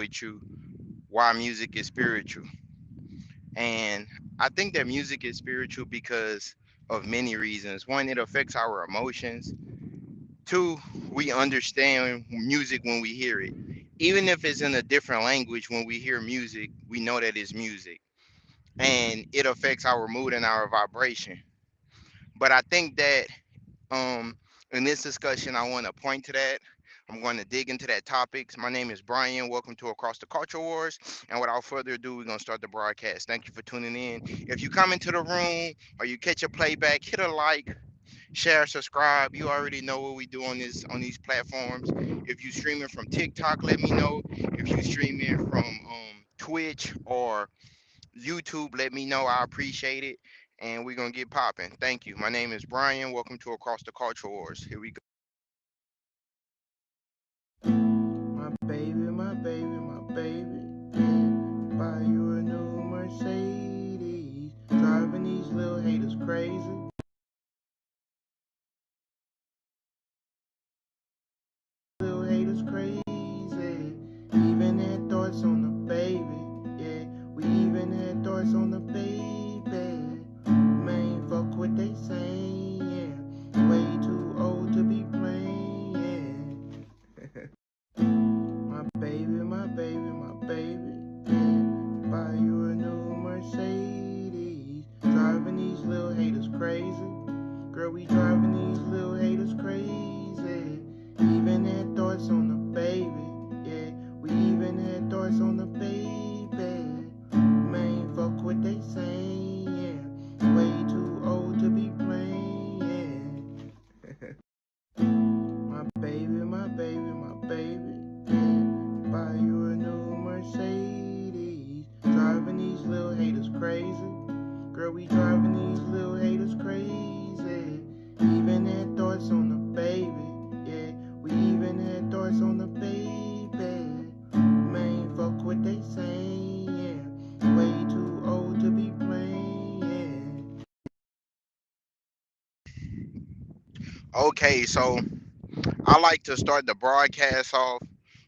with you why music is spiritual. And I think that music is spiritual because of many reasons. One, it affects our emotions. Two, we understand music when we hear it. Even if it's in a different language, when we hear music, we know that it's music. And it affects our mood and our vibration. But I think that in this discussion, I want to point to that. I'm going to dig into that topic. My name is Brian. Welcome to Across the Culture Wars. And without further ado, we're going to start the broadcast. Thank you for tuning in. If you come into the room or you catch a playback, hit a like, share, subscribe. You already know what we do on these platforms. If you streaming from TikTok, let me know. If you streaming from Twitch or YouTube, let me know. I appreciate it. And we're gonna get popping. Thank you. My name is Brian. Welcome to Across the Culture Wars. Here we go. My baby, my baby, my baby, yeah. Buy you a new Mercedes. Driving these little haters crazy. Little haters crazy. Even had thoughts on the baby, yeah. We even had thoughts on the baby. Man, fuck what they say, yeah. Way too old to be playing, yeah. My baby, my baby, my baby, yeah. Buy you a new Mercedes. Driving these little haters crazy. Girl, we driving these little haters crazy. Even had thoughts on the baby, yeah. We even had thoughts on the baby. Man, fuck what they say, yeah. Way too old to be playing, yeah. My baby, my baby, my baby, yeah. Buy you a new Mercedes. Driving these little haters crazy. Girl, we driving these little haters crazy. Even had thoughts on the baby, yeah. We even had thoughts on the baby. Man, fuck what they say, yeah. Way too old to be playing, Okay, so I like to start the broadcast off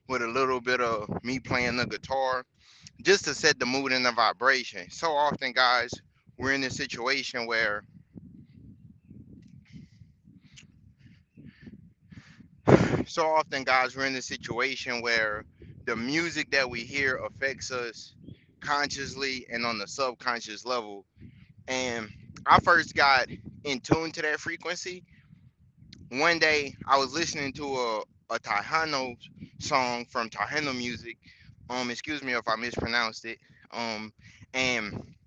with a little bit of me playing the guitar just to set the mood and the vibration. So often, guys, we're in this situation where we're in this situation where the music that we hear affects us consciously and on the subconscious level. And I first got in tune to that frequency. One day I was listening to a Tejano song from Tejano music. Excuse me if I mispronounced it. And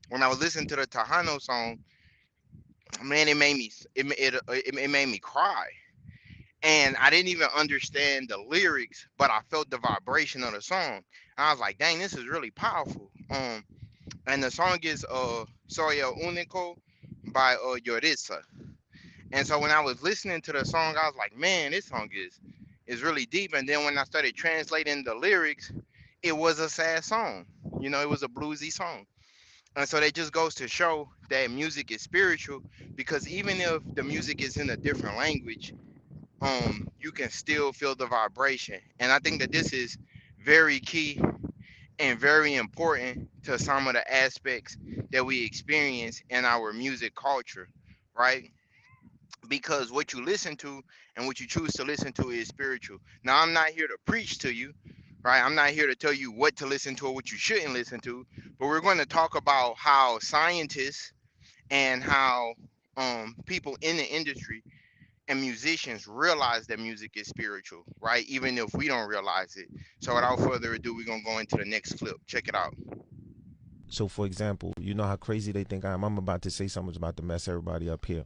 when I was listening to the Tejano song, man, it made me cry. And I didn't even understand the lyrics, but I felt the vibration of the song. And I was like, dang, this is really powerful. And the song is Soy el Único by Yoritza. And so when I was listening to the song, I was like, man, this song is really deep. And then when I started translating the lyrics, it was a sad song. You know, it was a bluesy song. And so that just goes to show that music is spiritual because even if the music is in a different language, you can still feel the vibration. And I think that this is very key and very important to some of the aspects that we experience in our music culture, right? Because what you listen to and what you choose to listen to is spiritual. Now, I'm not here to preach to you, right? I'm not here to tell you what to listen to or what you shouldn't listen to, but we're going to talk about how scientists and how people in the industry and musicians realize that music is spiritual, right? Even if we don't realize it. So, without further ado, we're going to go into the next clip. Check it out. So, for example, you know how crazy they think I am. I'm about to say something's about to mess everybody up here.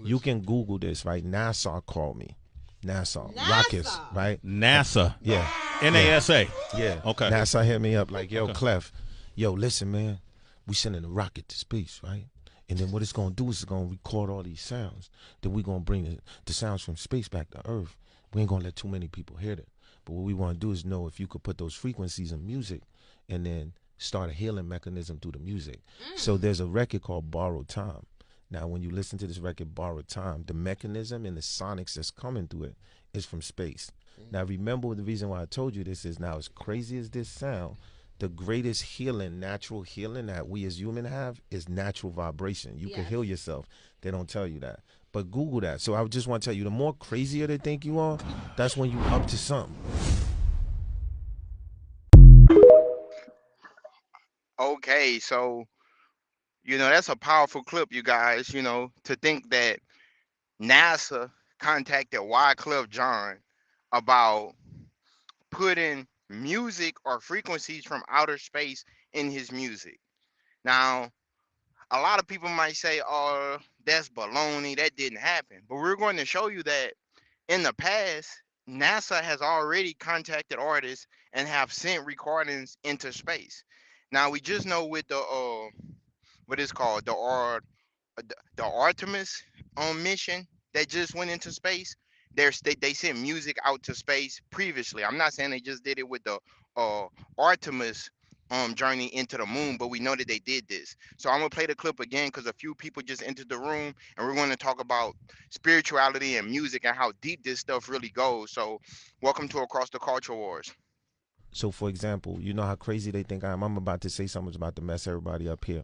You can Google this, right? NASA called me. NASA. Rockets, right? NASA. Yeah. NASA. Yeah. Okay. NASA hit me up like, yo, Clef, yo, listen, man, we sending a rocket to space, right? And then what it's going to do is it's going to record all these sounds. Then we're going to bring the sounds from space back to Earth. We ain't going to let too many people hear that. But what we want to do is know if you could put those frequencies in music and then start a healing mechanism through the music. So there's a record called Borrowed Time. Now, when you listen to this record, Borrowed Time, the mechanism and the sonics that's coming through it is from space. Now, remember the reason why I told you this is now, as crazy as this sound, the greatest healing, natural healing that we as human have is natural vibration. You can heal yourself. They don't tell you that. But Google that. So I just want to tell you, the more crazier they think you are, that's when you up to something. Okay, so that's a powerful clip, you guys. To think that NASA contacted Wyclef John about putting music or frequencies from outer space in his music. Now, a lot of people might say, "Oh, that's baloney. That didn't happen." But we're going to show you that in the past, NASA has already contacted artists and have sent recordings into space. Now we just know with the what is called the Artemis mission that just went into space. They sent music out to space previously. I'm not saying they just did it with the uh, Artemis journey into the moon, but we know that they did this. So I'm gonna play the clip again because a few people just entered the room, and we're going to talk about spirituality and music and how deep this stuff really goes. So welcome to Across the Culture Wars. So, for example, you know how crazy they think I am? I'm about to say something that's about to mess everybody up here.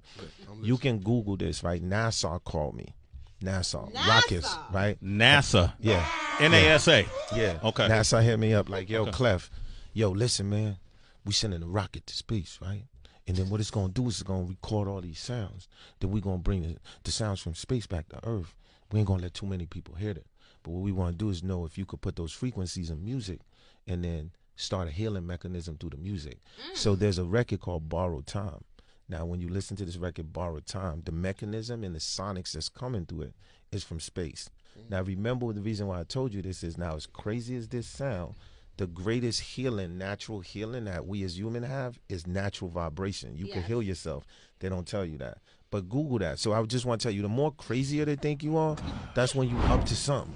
You can Google this, right? NASA called me. NASA. Rockets, right? NASA. Yeah. NASA. Yeah. Okay. NASA hit me up like, yo, Clef, yo, listen, man, we sending a rocket to space, right? And then what it's going to do is it's going to record all these sounds. Then we're going to bring the sounds from space back to Earth. We ain't going to let too many people hear that. But what we want to do is know if you could put those frequencies in music and then start a healing mechanism through the music. So there's a record called Borrowed Time. Now, when you listen to this record, Borrowed Time, the mechanism and the sonics that's coming through it is from space. Now, remember the reason why I told you this is now, as crazy as this sound, the greatest healing, natural healing that we as human have is natural vibration. You can heal yourself. They don't tell you that. But Google that. So I just want to tell you, the more crazier they think you are, that's when you up to something.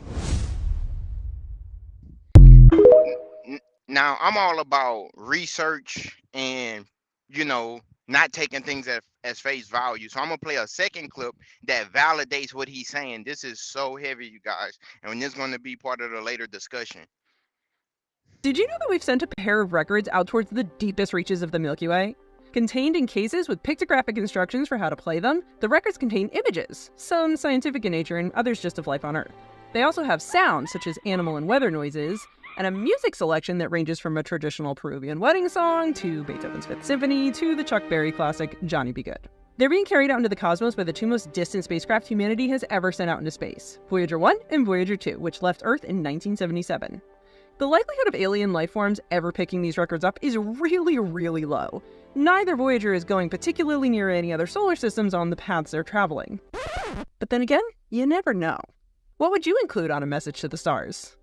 Now I'm all about research and not taking things as face value. So I'm gonna play a second clip that validates what he's saying. This is so heavy, you guys, and this is going to be part of the later discussion. Did you know that we've sent a pair of records out towards the deepest reaches of the Milky Way? Contained in cases with pictographic instructions for how to play them, the records contain images, some scientific in nature and others just of life on Earth. They also have sounds such as animal and weather noises, and a music selection that ranges from a traditional Peruvian wedding song to Beethoven's Fifth Symphony to the Chuck Berry classic Johnny B. Good. They're being carried out into the cosmos by the two most distant spacecraft humanity has ever sent out into space, Voyager 1 and Voyager 2, which left Earth in 1977. The likelihood of alien life forms ever picking these records up is really, really low. Neither Voyager is going particularly near any other solar systems on the paths they're traveling. But then again, you never know. What would you include on a message to the stars?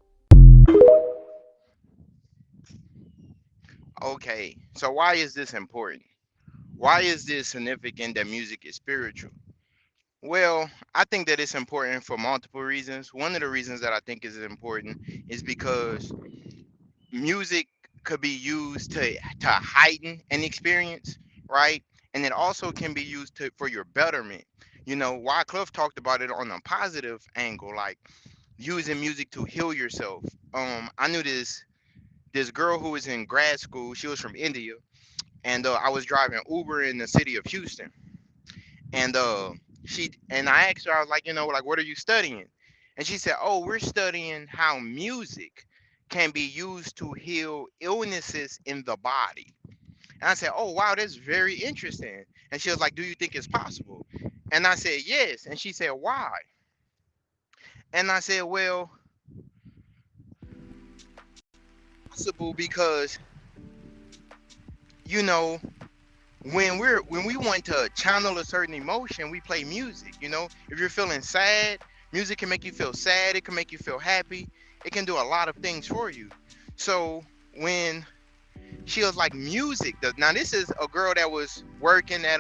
Okay, so why is this important? Why is this significant that music is spiritual? Well, I think that it's important for multiple reasons. One of the reasons that I think is important is because music could be used to heighten an experience, right? And it also can be used for your betterment. Wyclef talked about it on a positive angle, like using music to heal yourself. I knew this girl who was in grad school. She was from India, and I was driving Uber in the city of Houston, and I asked her, I was like, like, what are you studying? And she said, oh, we're studying how music can be used to heal illnesses in the body. And I said, oh, wow, that's very interesting. And she was like, do you think it's possible? And I said, yes. And she said, why? And I said, well, possible because, when we want to channel a certain emotion, we play music. If you're feeling sad, music can make you feel sad. It can make you feel happy. It can do a lot of things for you. So when she was like, music does. Now this is a girl that was working at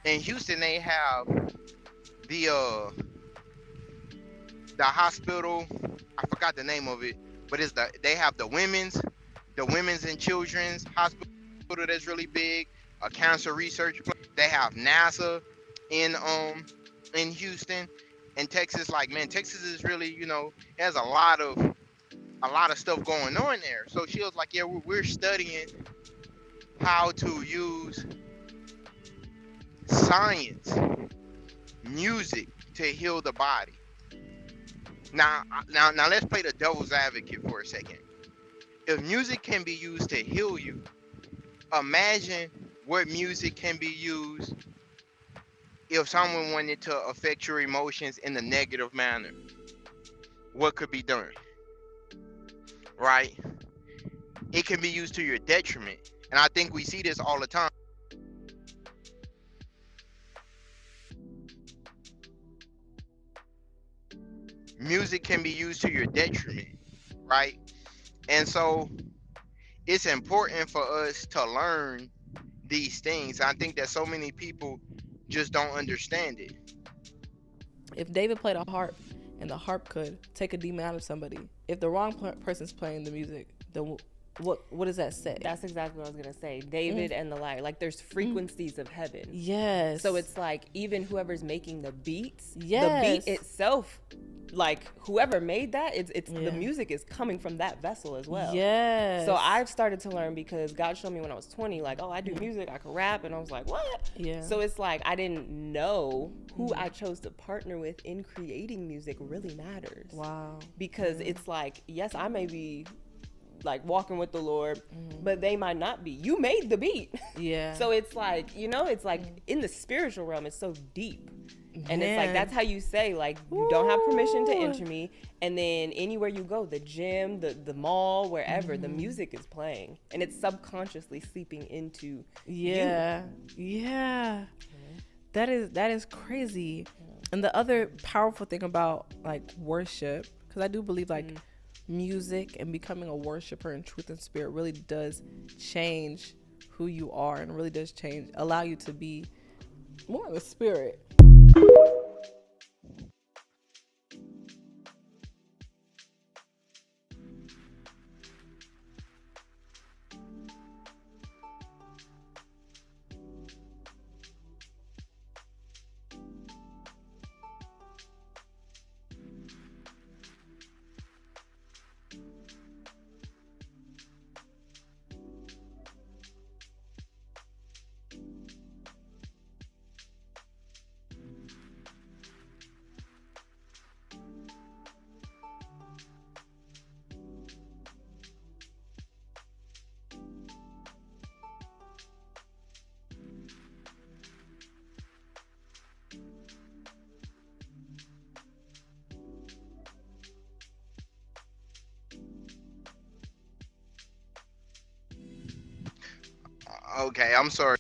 in Houston. They have the hospital. I forgot the name of it, but they have the women's and children's hospital that's really big. A cancer research. They have NASA in in Houston and Texas. Like, man, Texas is really, has a lot of stuff going on there. So she was like, yeah, we're studying how to use science, music to heal the body. Now, let's play the devil's advocate for a second. If music can be used to heal you, imagine what music can be used if someone wanted to affect your emotions in a negative manner. What could be done, right? It can be used to your detriment. And I think we see this all the time. Music can be used to your detriment, right? And so it's important for us to learn these things. I think that so many people just don't understand it. If David played a harp and the harp could take a demon out of somebody, if the wrong person's playing the music, then what does that say? That's exactly what I was gonna say. David and the lyre, like there's frequencies of heaven. Yes. So it's like even whoever's making the beats, yes, the beat itself, like whoever made that, it's the music is coming from that vessel as well. Yes. So I've started to learn because God showed me when I was 20, like, oh, I do music, I can rap, and I was like, what? Yeah. So it's like I didn't know who I chose to partner with in creating music really matters. Wow. Because it's like, yes, I may be like walking with the Lord, but they might not be. You made the beat. Yeah. So it's like, it's like in the spiritual realm, it's so deep. And it's like, that's how you say, like, you don't have permission to enter me. And then anywhere you go, the gym, the mall, wherever, the music is playing. And it's subconsciously seeping into you. Yeah. That is crazy. And the other powerful thing about, like, worship, because I do believe, like, music and becoming a worshiper in truth and spirit really does change who you are and really does allow you to be more of a spirit. Okay, I'm sorry.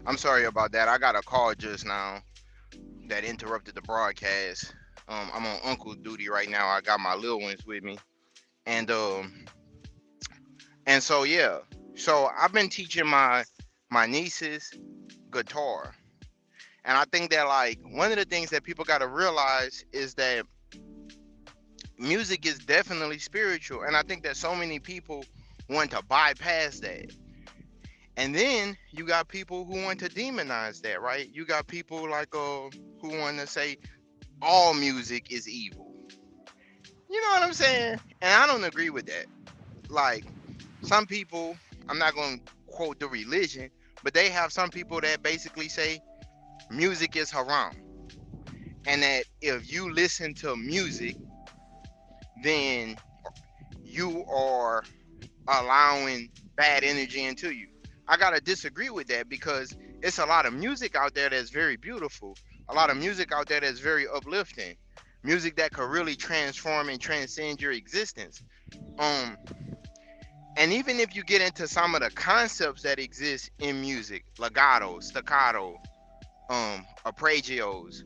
I'm sorry about that. I got a call just now that interrupted the broadcast. I'm on uncle duty right now. I got my little ones with me, and so yeah. So I've been teaching my nieces guitar, and I think that, like, one of the things that people got to realize is that music is definitely spiritual, and I think that so many people want to bypass that. And then you got people who want to demonize that, right? You got people like who want to say all music is evil. You know what I'm saying? And I don't agree with that. Like, some people, I'm not going to quote the religion, but they have some people that basically say music is haram. And that if you listen to music, then you are allowing bad energy into you. I gotta disagree with that because it's a lot of music out there that's very beautiful. A lot of music out there that's very uplifting. Music that could really transform and transcend your existence. And even if you get into some of the concepts that exist in music, legato, staccato, arpeggios,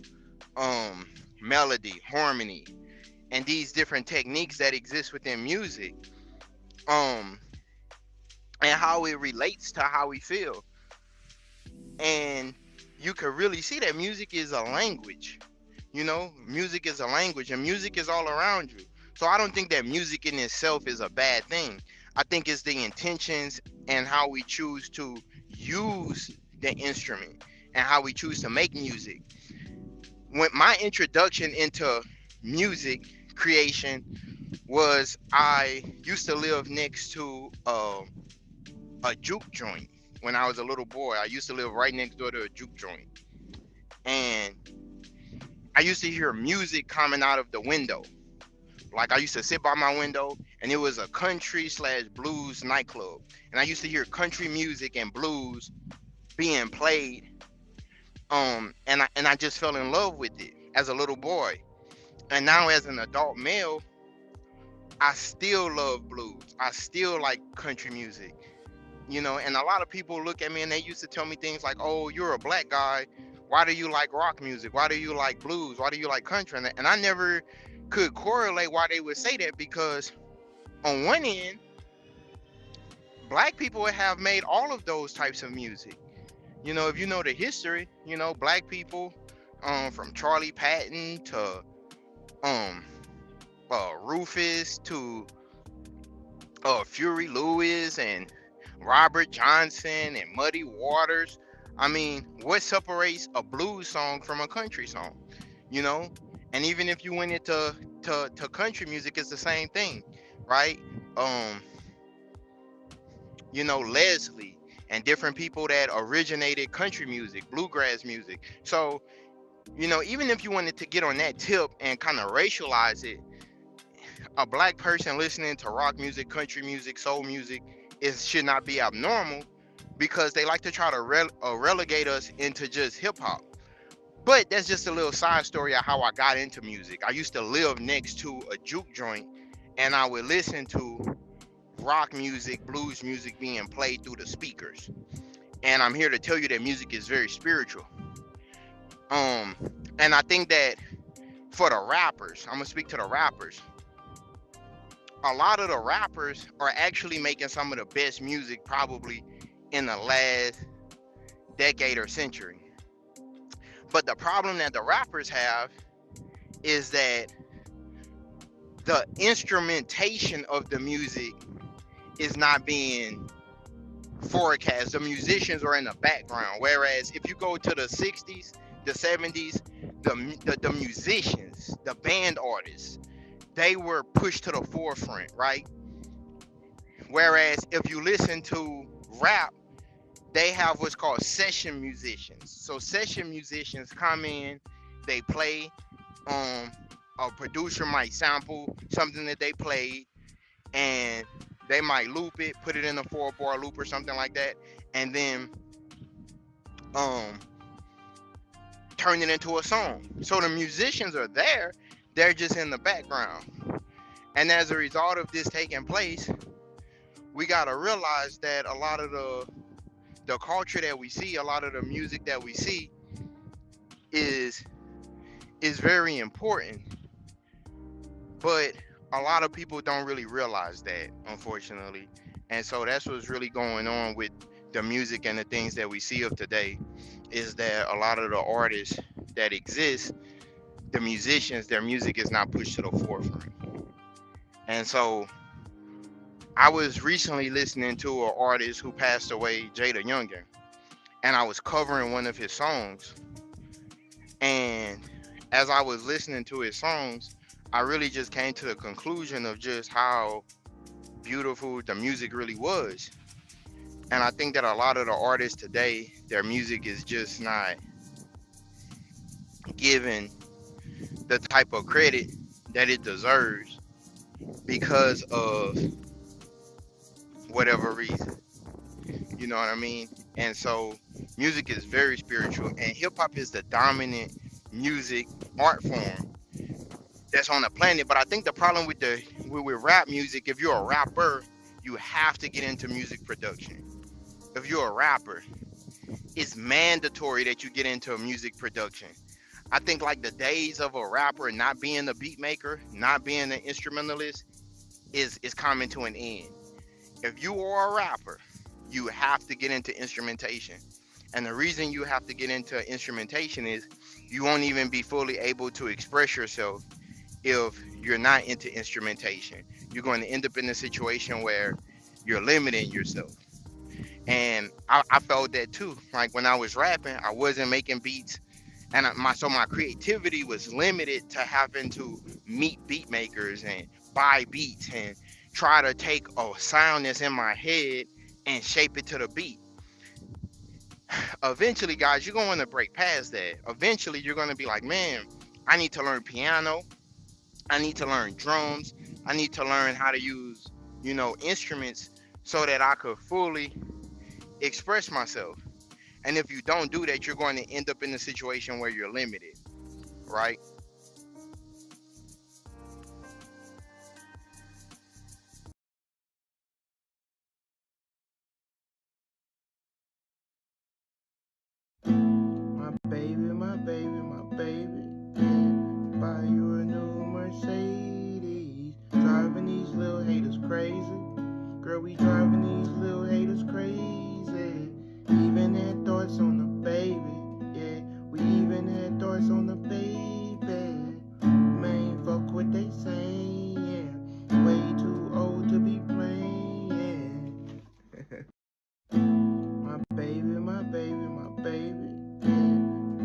melody, harmony, and these different techniques that exist within music, and how it relates to how we feel. And you can really see that music is a language. Music is a language, and music is all around you. So I don't think that music in itself is a bad thing. I think it's the intentions and how we choose to use the instrument. and how we choose to make music. When my introduction into music creation was, I used to live next to a juke joint when I was a little boy. I used to live right next door to a juke joint, and I used to hear music coming out of the window. Like, I used to sit by my window, and it was a country slash blues nightclub, and I used to hear country music and blues being played. And I just fell in love with it as a little boy. And now as an adult male, I still love blues. I still like country music. And a lot of people look at me and they used to tell me things like, "Oh, you're a black guy. Why do you like rock music? Why do you like blues? Why do you like country?" And I never could correlate why they would say that, because on one end, black people have made all of those types of music. If you know the history, black people, from Charlie Patton to um Rufus to Fury Lewis and Robert Johnson and Muddy Waters. I mean, what separates a blues song from a country song? And even if you went into to country music, it's the same thing, right? Leslie and different people that originated country music, bluegrass music. So, even if you wanted to get on that tip and kind of racialize it, a black person listening to rock music, country music, soul music, should not be abnormal, because they like to try to relegate us into just hip hop. But that's just a little side story of how I got into music. I used to live next to a juke joint, and I would listen to rock music, blues music being played through the speakers. And I'm here to tell you that music is very spiritual. And I think that for the rappers, I'm gonna speak to the rappers. A lot of the rappers are actually making some of the best music probably in the last decade or century. But the problem that the rappers have is that the instrumentation of the music is not being forecast. The musicians are in the background. Whereas if you go to the 60s, the 70s, the musicians, the band artists, they were pushed to the forefront, right? Whereas if you listen to rap, they have what's called session musicians. So session musicians come in, they play, a producer might sample something that they played, and they might loop it, put it in a 4-bar loop or something like that, and then turn it into a song. So the musicians are there, they're just in the background. And as a result of this taking place, we gotta realize that a lot of the culture that we see, a lot of the music that we see is very important. But a lot of people don't really realize that, unfortunately. And so that's what's really going on with the music and the things that we see of today, is that a lot of the artists that exist, the musicians, their music is not pushed to the forefront. And so I was recently listening to an artist who passed away, Jada Youngin, and I was covering one of his songs. And as I was listening to his songs, I really just came to the conclusion of just how beautiful the music really was. And I think that a lot of the artists today, their music is just not given the type of credit that it deserves because of whatever reason. You know what I mean? And so music is very spiritual, and hip hop is the dominant music art form that's on the planet. But I think the problem with rap music, if you're a rapper, you have to get into music production. If you're a rapper, it's mandatory that you get into music production. I think like the days of a rapper not being a beat maker, not being an instrumentalist is coming to an end. If you are a rapper, you have to get into instrumentation. And the reason you have to get into instrumentation is you won't even be fully able to express yourself if you're not into instrumentation. You're going to end up in a situation where you're limiting yourself. And I felt that too. Like when I was rapping, I wasn't making beats, and my creativity was limited to having to meet beat makers and buy beats and try to take a sound that's in my head and shape it to the beat. Eventually, guys, you're going to break past that. Eventually, you're going to be like, man, I need to learn piano. I need to learn drums. I need to learn how to use, instruments so that I could fully express myself. And if you don't do that, you're going to end up in a situation where you're limited, right? My baby, my baby, yeah. Buy you a new Mercedes. Driving these little haters crazy. Girl, we driving these little haters crazy. Even had thoughts on the baby, yeah. We even had thoughts on the baby. Man, fuck what they say, yeah. Way too old to be playing, yeah. My baby, yeah.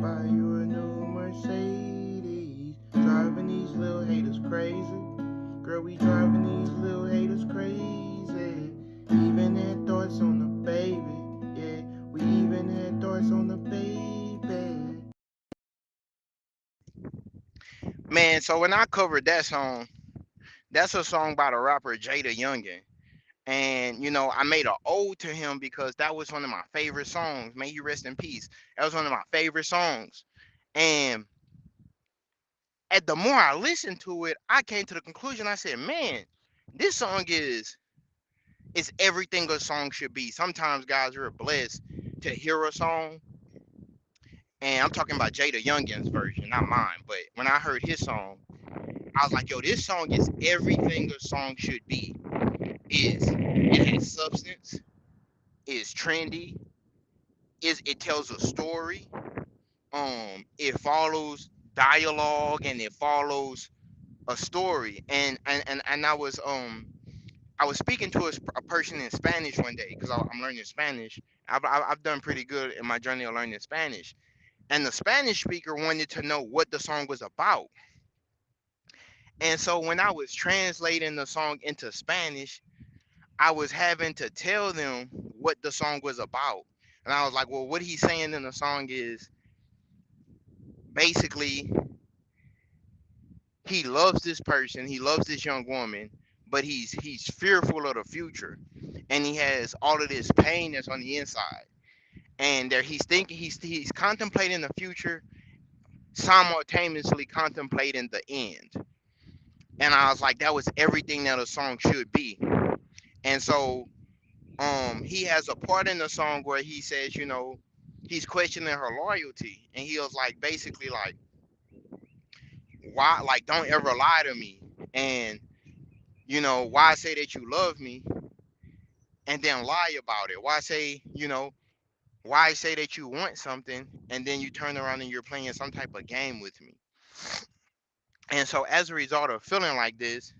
Buy you a new Mercedes. Driving these little haters crazy. Girl, we driving these little haters crazy. Even had thoughts on the baby, yeah. We even had thoughts on the baby. Man, so when I covered that song, that's a song by the rapper Jada Youngin. And I made an ode to him because that was one of my favorite songs. May you rest in peace. That was one of my favorite songs. And the more I listened to it, I came to the conclusion. I said, man, this song is everything a song should be. Sometimes, guys, we're blessed to hear a song, and I'm talking about Jada Youngin's version, not mine. But when I heard his song, I was like, yo, this song is everything a song should be. It has substance, is trendy, is it tells a story, it follows dialogue and it follows a story. And I was speaking to a person in Spanish one day because I'm learning Spanish. I've done pretty good in my journey of learning Spanish. And the Spanish speaker wanted to know what the song was about. And so when I was translating the song into Spanish, I was having to tell them what the song was about. And I was like, well, what he's saying in the song is basically he loves this person, he loves this young woman, but he's fearful of the future. And he has all of this pain that's on the inside. And there he's thinking he's contemplating the future, simultaneously contemplating the end. And I was like, that was everything that a song should be. And so he has a part in the song where he says, he's questioning her loyalty. And he was like basically like, why, like, don't ever lie to me. And why say that you love me and then lie about it? Why say that you want something and then you turn around and you're playing some type of game with me? And so as a result of feeling like this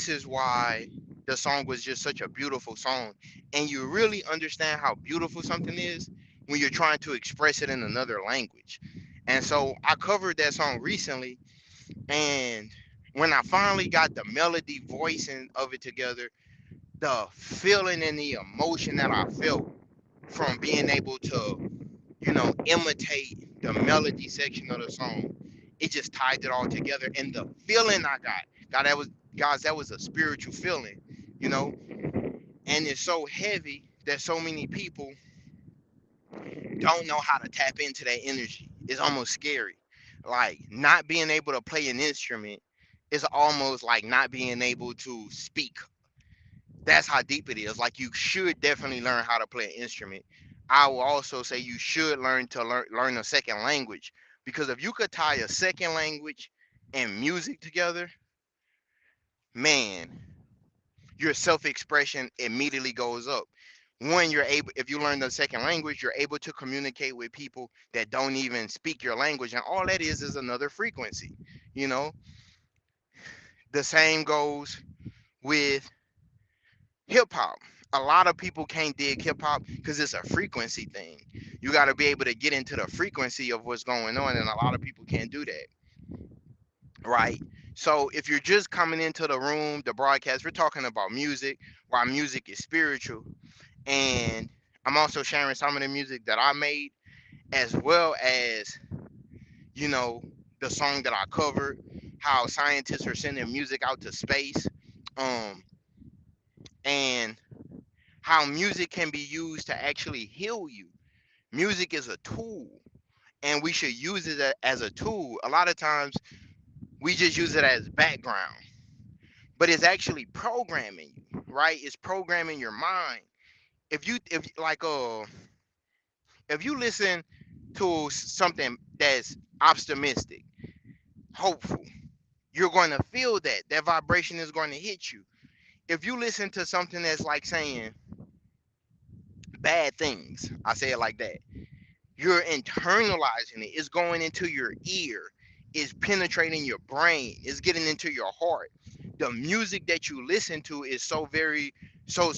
is why the song was just such a beautiful song. And you really understand how beautiful something is when you're trying to express it in another language. And so I covered that song recently, and when I finally got the melody voicing of it together, the feeling and the emotion that I felt from being able to, imitate the melody section of the song, it just tied it all together. And the feeling I got, God, that was a spiritual feeling, you know, and it's so heavy that so many people don't know how to tap into that energy. It's almost scary. Like not being able to play an instrument is almost like not being able to speak. That's how deep it is. Like you should definitely learn how to play an instrument. I will also say you should learn a second language, because if you could tie a second language and music together, man, your self-expression immediately goes up. One, you're able, if you learn the second language, you're able to communicate with people that don't even speak your language, and all that is another frequency. You know, the same goes with hip hop. A lot of people can't dig hip hop because it's a frequency thing. You got to be able to get into the frequency of what's going on, and a lot of people can't do that, right? So if you're just coming into the room, the broadcast, we're talking about music, why music is spiritual, and I'm also sharing some of the music that I made, as well as, you know, the song that I covered, how scientists are sending music out to space, um, and how music can be used to actually heal you. Music is a tool, and we should use it as a tool. A lot of times we just use it as background, but it's actually programming you, right? It's programming your mind. If like if you listen to something that's optimistic, hopeful, you're going to feel that vibration is going to hit you. If you listen to something that's like saying bad things, I say it like that, you're internalizing it. It's going into your ear. It's penetrating your brain. It's getting into your heart. The music that you listen to is so very so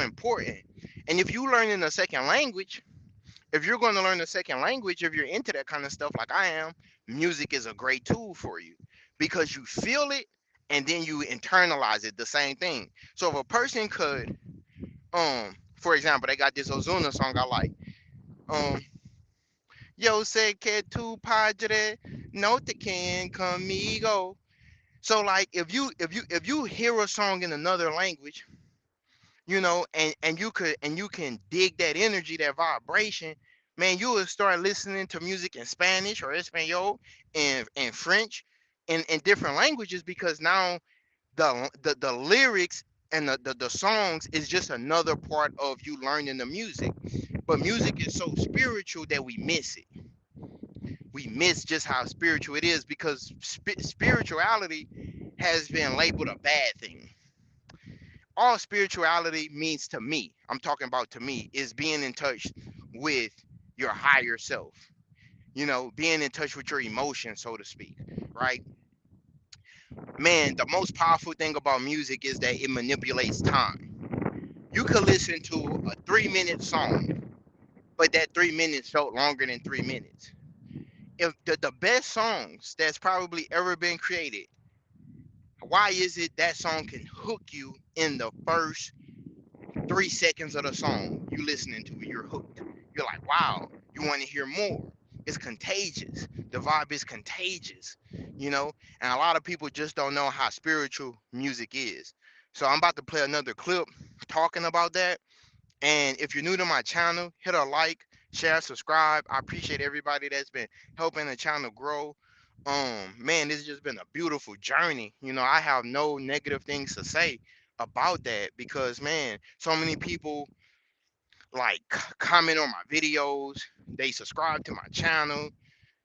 important. And if you learn in a second language, if you're going to learn a second language, if you're into that kind of stuff like I am, music is a great tool for you because you feel it and then you internalize it. The same thing. So if a person could, for example, they got this Ozuna song I like. Um, Yo sé que tu padre no te quiere conmigo. So like if you hear a song in another language, you know, and you can dig that energy, that vibration, man, you will start listening to music in Spanish or Espanol and French and different languages because now the lyrics and the songs is just another part of you learning the music. But music is so spiritual that we miss it. We miss just how spiritual it is because spirituality has been labeled a bad thing. All spirituality means to me, I'm talking about to me, is being in touch with your higher self, you know, being in touch with your emotions, so to speak, right? Man, the most powerful thing about music is that it manipulates time. You could listen to a 3 minute song, but that 3 minutes felt longer than 3 minutes. If the best songs that's probably ever been created, why is it that song can hook you in the first 3 seconds of the song? You listening to it, you're hooked. You're like, wow, you want to hear more. It's contagious. The vibe is contagious, you know. And a lot of people just don't know how spiritual music is. So I'm about to play another clip talking about that. And if you're new to my channel, hit a like, share, subscribe. I appreciate everybody that's been helping the channel grow. Man, this has just been a beautiful journey. You know, I have no negative things to say about that because man, so many people like comment on my videos, they subscribe to my channel.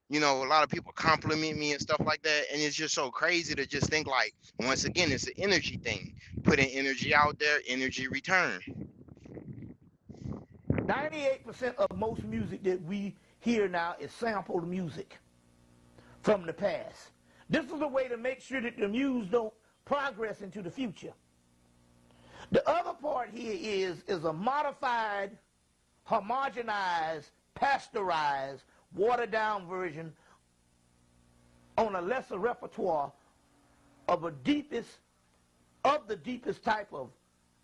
You know, a lot of people compliment me and stuff like that. And it's just so crazy to just think like, once again, it's an energy thing. Putting energy out there, energy return. 98% of most music that we hear now is sampled music from the past. This is a way to make sure that the muse don't progress into the future. The other part here is a modified, homogenized, pasteurized, watered down version on a lesser repertoire of the deepest type of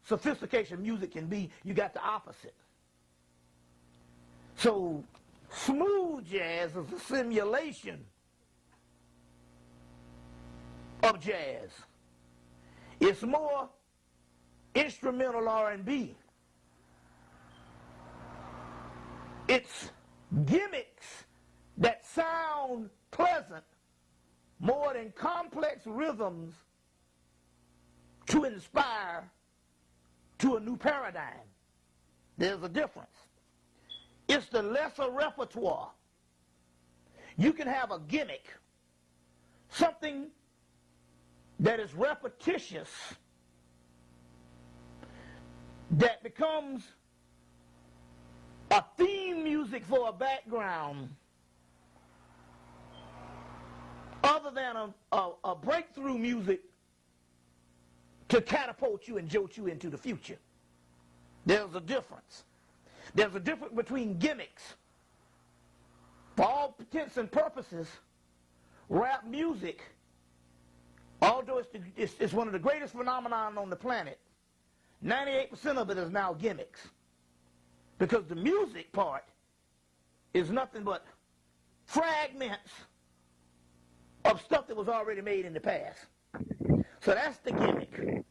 sophistication music can be. You got the opposite. So smooth jazz is a simulation of jazz. It's more instrumental R&B. It's gimmicks that sound pleasant more than complex rhythms to inspire to a new paradigm. There's a difference. It's the lesser repertoire. You can have a gimmick, something that is repetitious, that becomes a theme music for a background, other than a breakthrough music to catapult you and jolt you into the future. There's a difference. There's a difference between gimmicks. For all intents and purposes, rap music, although it's one of the greatest phenomenon on the planet, 98% of it is now gimmicks. Because the music part is nothing but fragments of stuff that was already made in the past. So that's the gimmick.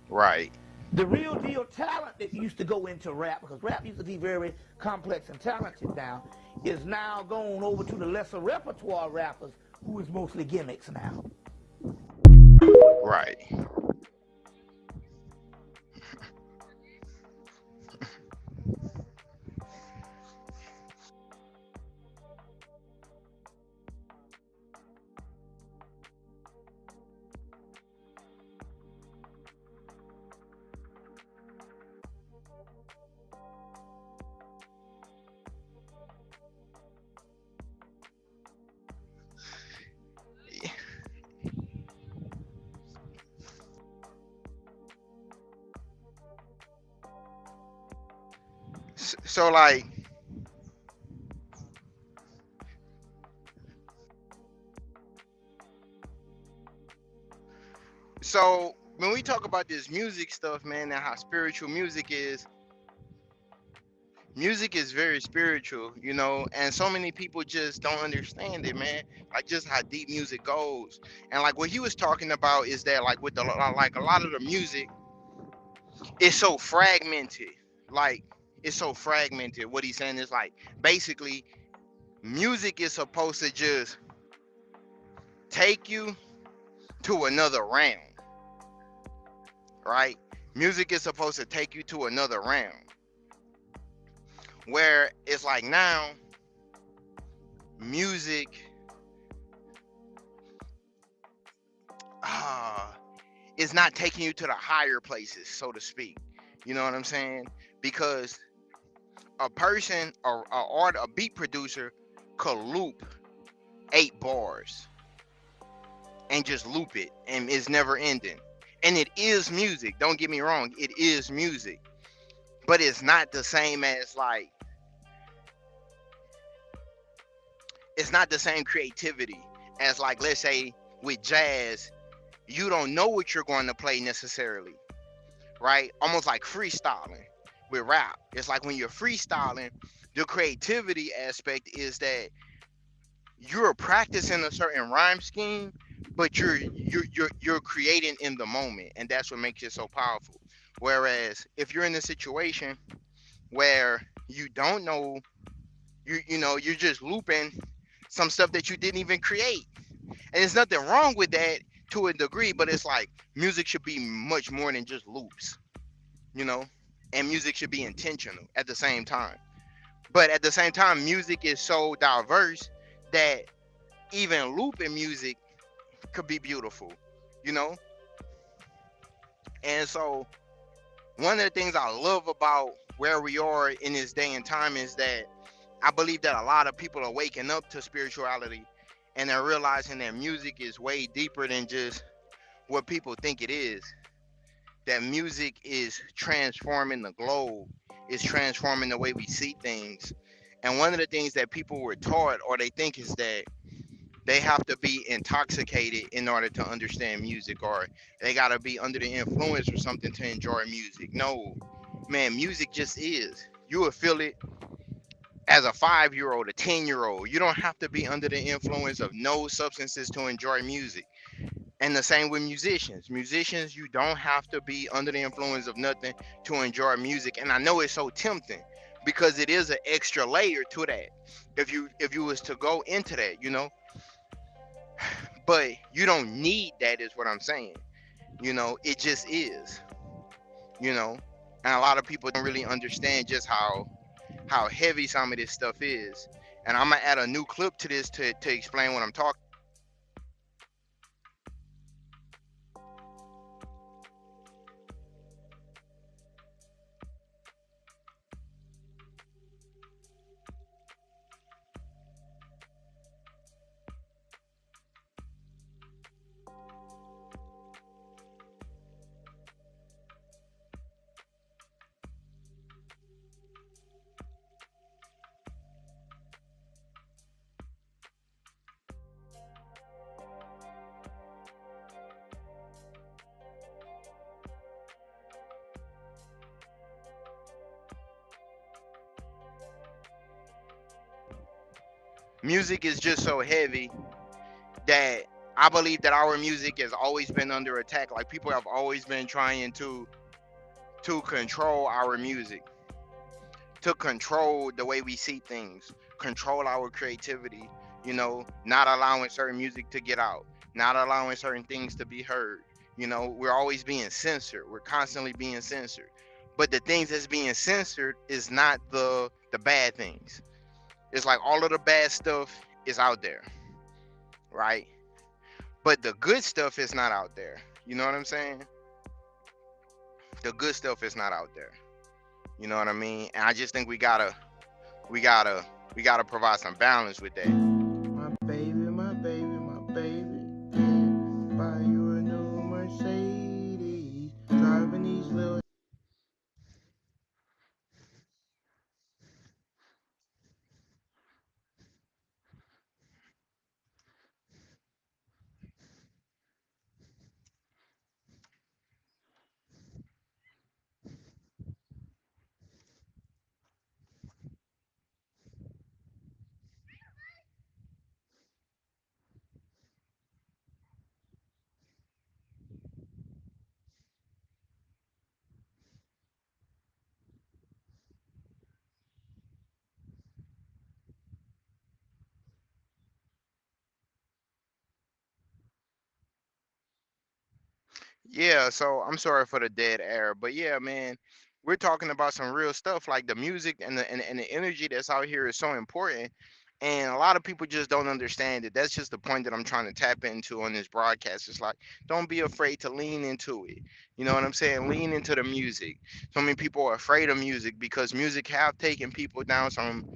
Right. The real deal talent that used to go into rap, because rap used to be very complex and talented now, is now going over to the lesser repertoire rappers, who is mostly gimmicks now. Right. So like, so when we talk about this music stuff, man, and how spiritual music is very spiritual, you know, and so many people just don't understand it, man. Like just how deep music goes. And like what he was talking about is that like with the like a lot of the music, it's so fragmented. Like it's so fragmented. What he's saying is like basically music is supposed to just take you to another realm, right? Music is supposed to take you to another realm where it's like now music is not taking you to the higher places, so to speak. You know what I'm saying? Because a person or a beat producer could loop 8 bars and just loop it, and it's never ending. And it is music. Don't get me wrong, it is music, but it's not the same as like it's not the same creativity as like let's say with jazz. You don't know what you're going to play necessarily, right? Almost like freestyling. With rap, it's like when you're freestyling, the creativity aspect is that you're practicing a certain rhyme scheme, but you're creating in the moment, and that's what makes it so powerful. Whereas if you're in a situation where you don't know, you know, you're just looping some stuff that you didn't even create, and there's nothing wrong with that to a degree, but it's like music should be much more than just loops, you know, and music should be intentional at the same time. But at the same time, music is so diverse that even looping music could be beautiful, you know. And so one of the things I love about where we are in this day and time is that I believe that a lot of people are waking up to spirituality, and they're realizing that music is way deeper than just what people think it is. That music is transforming the globe, is transforming the way we see things. And one of the things that people were taught or they think is that they have to be intoxicated in order to understand music, or they got to be under the influence or something to enjoy music. No, man, music just is. You will feel it as a 5-year-old, a 10-year-old. You don't have to be under the influence of no substances to enjoy music. And the same with musicians. Musicians, you don't have to be under the influence of nothing to enjoy music. And I know it's so tempting because it is an extra layer to that. If you was to go into that, you know, but you don't need that is what I'm saying. You know, it just is, you know, and a lot of people don't really understand just how heavy some of this stuff is. And I'm gonna add a new clip to this to explain what I'm talking. Music is just so heavy that I believe that our music has always been under attack. Like people have always been trying to control our music, to control the way we see things, control our creativity, not allowing certain music to get out, not allowing certain things to be heard. We're always being censored. We're constantly being censored. But the things that's being censored is not the bad things. It's like all of the bad stuff is out there, right? But the good stuff is not out there. You know what I'm saying? The good stuff is not out there. You know what I mean? And I just think we gotta we gotta provide some balance with that. My baby, my baby, my baby. Yeah. Buy you a new Mercedes. Driving these little. Yeah, so I'm sorry for the dead air, but yeah, man, we're talking about some real stuff. Like the music and the energy that's out here is so important, and a lot of people just don't understand it. That's just the point that I'm trying to tap into on this broadcast. It's like, don't be afraid to lean into it. You know what I'm saying? Lean into the music. So many people are afraid of music because music have taken people down some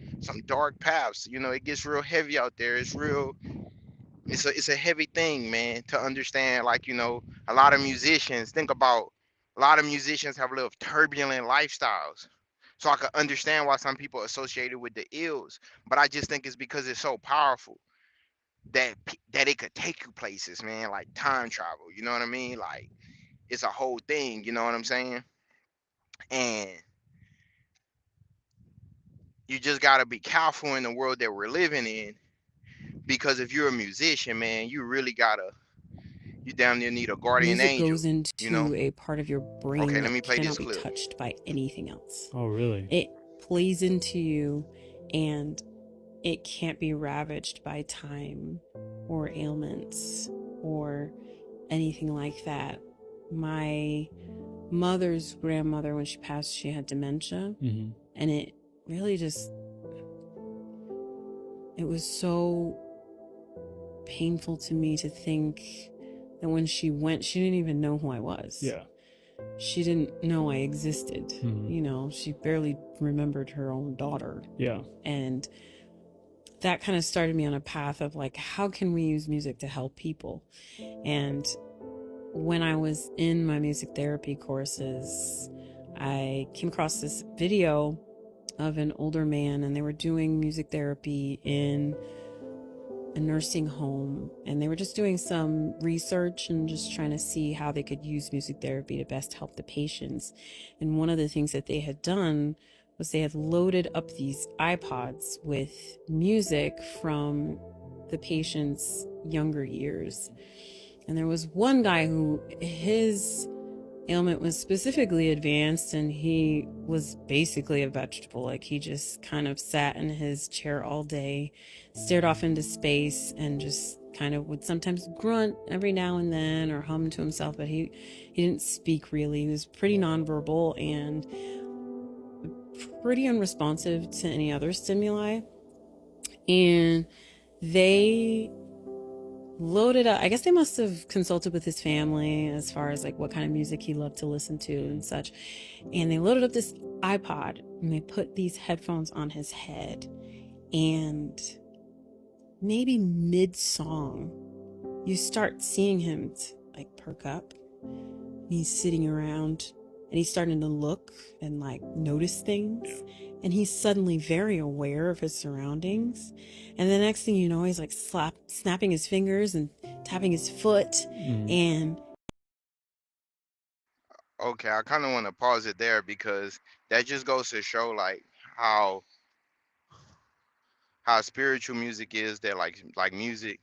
dark paths. It gets real heavy out there. It's a heavy thing, man, to understand. Like, a lot of musicians think about a lot of musicians have lived turbulent lifestyles. So I can understand why some people associate it with the ills, but I just think it's because it's so powerful that it could take you places, man, like time travel. You know what I mean? Like it's a whole thing. You know what I'm saying? And you just gotta be careful in the world that we're living in because if you're a musician, man, you damn near need a guardian Music angel. goes You know? into a part of your brain Okay, let that me play this cannot be clip. touched by anything else. Oh, really? It plays into you and it can't be ravaged by time or ailments or anything like that. My mother's grandmother, when she passed, she had dementia. Mm-hmm. And it really just, it was so painful to me to think that when she went, she didn't even know who I was. Yeah. She didn't know I existed. Mm-hmm. She barely remembered her own daughter. Yeah. And that kind of started me on a path of like, how can we use music to help people? And when I was in my music therapy courses, I came across this video of an older man, and they were doing music therapy in a nursing home, and they were just doing some research and just trying to see how they could use music therapy to best help the patients. And one of the things that they had done was they had loaded up these iPods with music from the patient's younger years. And there was one guy who his ailment was specifically advanced, and he was basically a vegetable. Like, he just kind of sat in his chair all day, stared off into space, and just kind of would sometimes grunt every now and then or hum to himself, but he didn't speak really. He was pretty nonverbal and pretty unresponsive to any other stimuli. And they loaded up, I guess they must have consulted with his family as far as like what kind of music he loved to listen to and such, and they loaded up this iPod and they put these headphones on his head, and maybe mid-song you start seeing him like perk up. He's sitting around and he's starting to look and like notice things, and he's suddenly very aware of his surroundings. And the next thing you know, he's like snapping his fingers and tapping his foot. And Okay, I kind of want to pause it there because that just goes to show like how how spiritual music is, that like music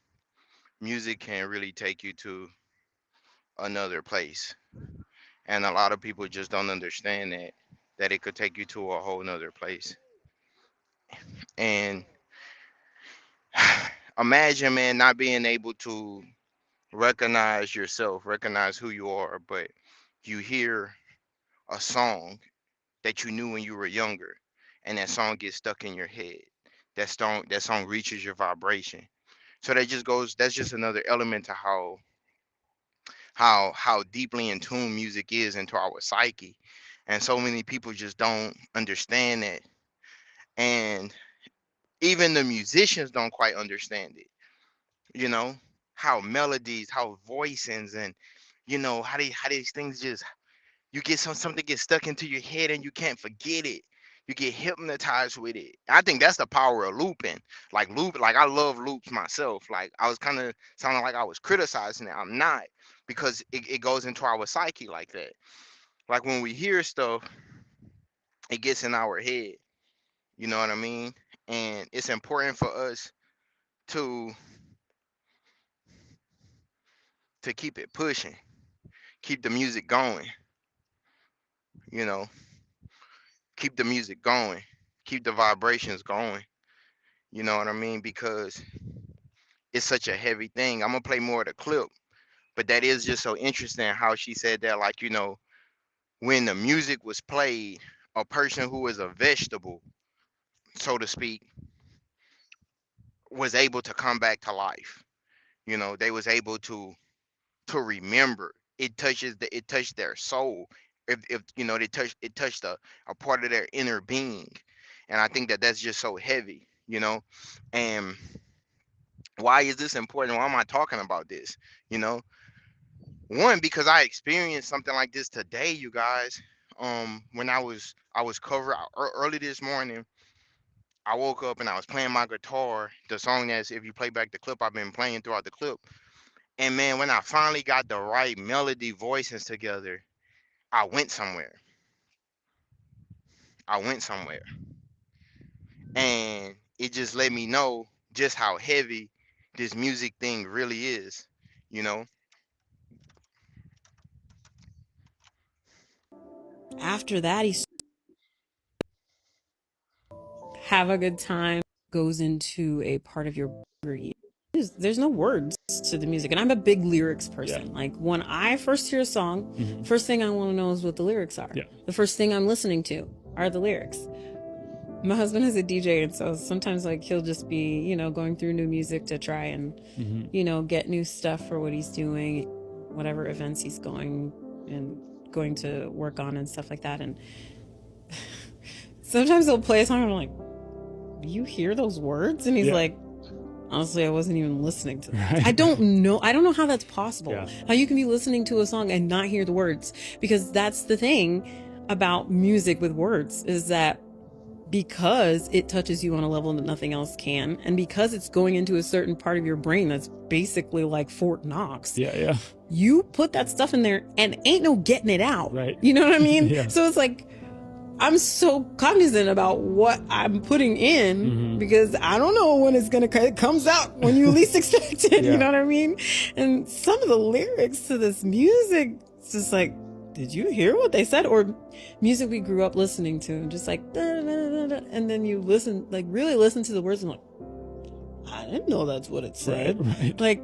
can really take you to another place. And a lot of people just don't understand that it could take you to a whole nother place. And imagine, man, not being able to recognize yourself, recognize who you are, but you hear a song that you knew when you were younger, and that song gets stuck in your head. That song reaches your vibration. So that's just another element to how deeply in tune music is into our psyche. And so many people just don't understand that. And even the musicians don't quite understand it, you know, how melodies, how voicings, and how these things just, you get something gets stuck into your head and you can't forget it. You get hypnotized with it. I think that's the power of looping. Like I love loops myself. Like I was kind of sounding like I was criticizing it. I'm not, because it goes into our psyche like that. Like when we hear stuff, it gets in our head. You know what I mean? And it's important for us to keep it pushing, keep the music going, you know, keep the music going, keep the vibrations going. You know what I mean? Because it's such a heavy thing. I'm gonna play more of the clip, but that is just so interesting how she said that, like, when the music was played, a person who is a vegetable, so to speak, was able to come back to life. They was able to remember. It touched their soul. If it touched a part of their inner being. And I think that that's just so heavy. And why is this important? Why am I talking about this? You know, One, because I experienced something like this today, you guys. When I was covered early this morning, I woke up and I was playing my guitar, the song that's, if you play back the clip, I've been playing throughout the clip. And man, when I finally got the right melody voices together, I went somewhere. I went somewhere. And it just let me know just how heavy this music thing really is, you know? After that, he have a good time goes into a part of your brain. There's no words to the music, and I'm a big lyrics person. Yeah. Like when I first hear a song, first thing I want to know is what the lyrics are. Yeah. The first thing I'm listening to are the lyrics. My husband is a DJ, and so sometimes like he'll just be, going through new music to try and, get new stuff for what he's doing, whatever events he's going and going to work on and stuff like that. And sometimes he'll play a song and I'm like, you hear those words? And he's like, honestly, I wasn't even listening to that. Right. I don't know how that's possible. Yeah. How you can be listening to a song and not hear the words. Because that's the thing about music with words, is that because it touches you on a level that nothing else can, and because it's going into a certain part of your brain that's basically like Fort Knox. Yeah. You put that stuff in there and ain't no getting it out. Right. You know what I mean? Yeah. So it's like, I'm so cognizant about what I'm putting in because I don't know when it comes out when you least expect it. Yeah. You know what I mean? And some of the lyrics to this music, it's just like, did you hear what they said? Or music we grew up listening to, and just like, da, da, da, da, and then you listen, like really listen to the words and like, I didn't know that's what it said. Right. Like,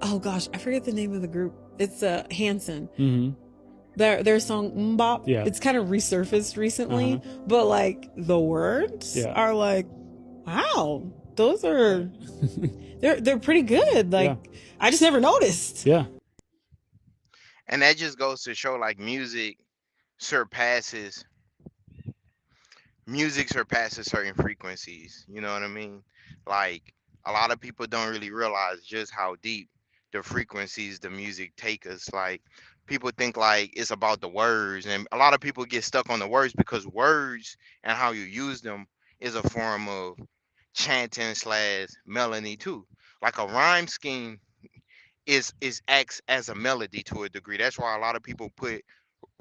oh gosh, I forget the name of the group. It's Hanson. Their song Mbop, it's kind of resurfaced recently, but like the words are like, wow, those are they're pretty good. Like I just never noticed. Yeah. And that just goes to show, like, surpasses surpasses certain frequencies. You know what I mean? Like, a lot of people don't really realize just how deep the frequencies the music take us. Like, people think like it's about the words, and a lot of people get stuck on the words, because words and how you use them is a form of chanting slash melody too. Like a rhyme scheme is acts as a melody to a degree. That's why a lot of people put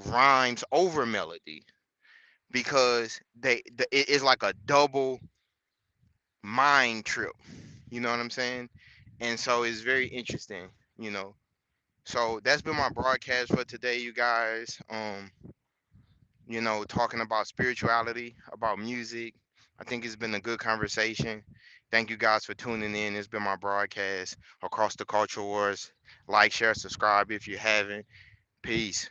rhymes over melody, because it is like a double mind trip. You know what I'm saying? And so it's very interesting, you know. So that's been my broadcast for today, you guys. Talking about spirituality, about music. I think it's been a good conversation. Thank you guys for tuning in. It's been my broadcast across the culture wars. Like, share, subscribe if you haven't. Peace.